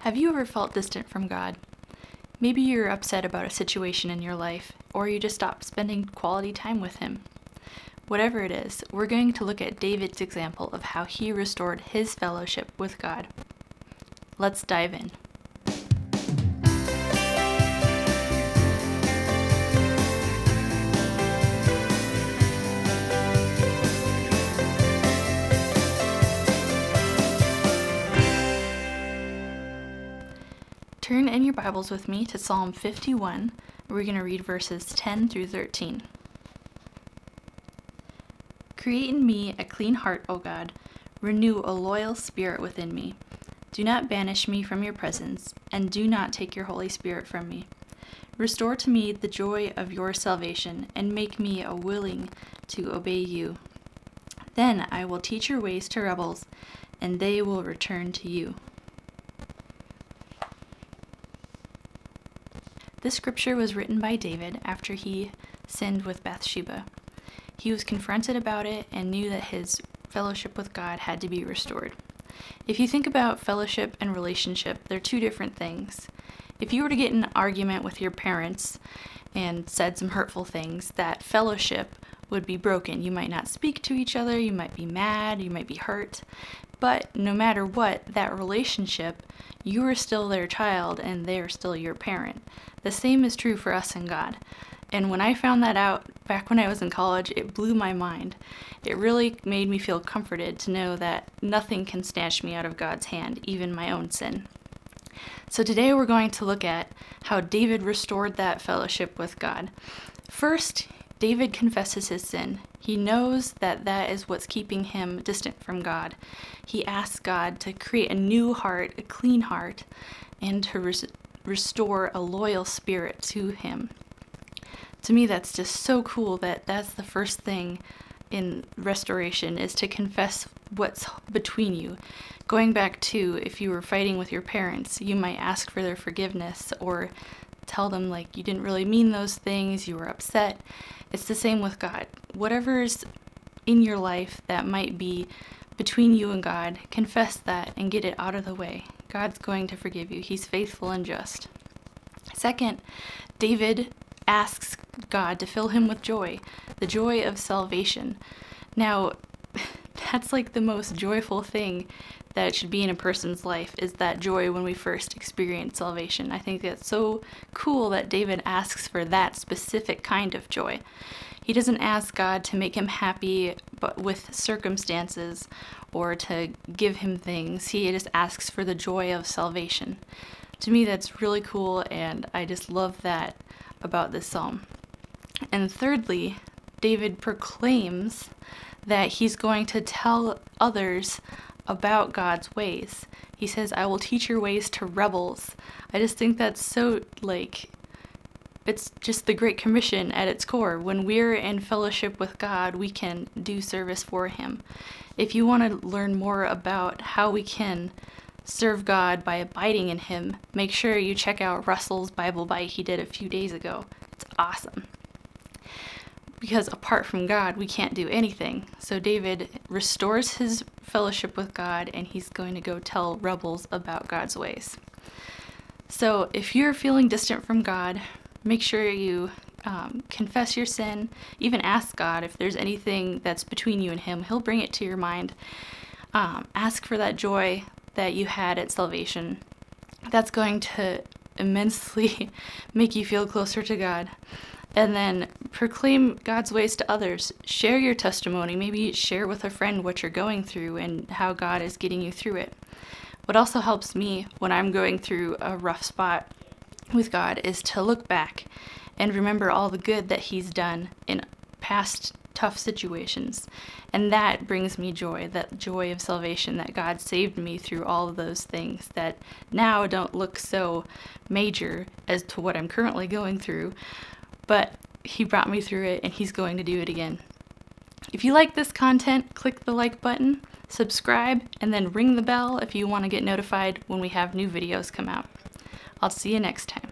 Have you ever felt distant from God? Maybe you're upset about a situation in your life, or you just stopped spending quality time with Him. Whatever it is, we're going to look at David's example of how he restored his fellowship with God. Let's dive in. Turn in your Bibles with me to Psalm 51. We're going to read verses 10 through 13. Create in me a clean heart, O God. Renew a loyal spirit within me. Do not banish me from your presence, and do not take your Holy Spirit from me. Restore to me the joy of your salvation, and make me willing to obey you. Then I will teach your ways to rebels, and they will return to you. This scripture was written by David after he sinned with Bathsheba. He was confronted about it and knew that his fellowship with God had to be restored. If you think about fellowship and relationship, they're two different things. If you were to get in an argument with your parents and said some hurtful things, that fellowship would be broken. You might not speak to each other, you might be mad, you might be hurt. But no matter what, that relationship, you are still their child and they are still your parent. The same is true for us and God. And when I found that out back when I was in college, it blew my mind. It really made me feel comforted to know that nothing can snatch me out of God's hand, even my own sin. So today we're going to look at how David restored that fellowship with God. First, David confesses his sin. He knows that that is what's keeping him distant from God. He asks God to create a new heart, a clean heart, and to restore a loyal spirit to him. To me, that's just so cool that that's the first thing in restoration, is to confess what's between you. Going back to if you were fighting with your parents, you might ask for their forgiveness or tell them like you didn't really mean those things, you were upset. It's the same with God. Whatever's in your life that might be between you and God, confess that and get it out of the way. God's going to forgive you. He's faithful and just. Second, David asks God to fill him with joy, the joy of salvation. Now, that's like the most joyful thing that should be in a person's life, is that joy when we first experience salvation. I think that's so cool that David asks for that specific kind of joy. He doesn't ask God to make him happy but with circumstances or to give him things. He just asks for the joy of salvation. To me, that's really cool, and I just love that about this psalm. And thirdly, David proclaims that he's going to tell others about God's ways. He says, I will teach your ways to rebels. I just think that's so, it's just the Great Commission at its core. When we're in fellowship with God, we can do service for Him. If you want to learn more about how we can serve God by abiding in Him, make sure you check out Russell's Bible Byte he did a few days ago. It's awesome. Because apart from God, we can't do anything. So David restores his fellowship with God, and he's going to go tell rebels about God's ways. So if you're feeling distant from God, make sure you confess your sin. Even ask God if there's anything that's between you and Him. He'll bring it to your mind. Ask for that joy that you had at salvation. That's going to immensely make you feel closer to God. And then proclaim God's ways to others. Share your testimony. Maybe share with a friend what you're going through and how God is getting you through it. What also helps me when I'm going through a rough spot with God is to look back and remember all the good that He's done in past tough situations. And that brings me joy, that joy of salvation, that God saved me through all of those things that now don't look so major as to what I'm currently going through. But He brought me through it, and He's going to do it again. If you like this content, click the like button, subscribe, and then ring the bell if you want to get notified when we have new videos come out. I'll see you next time.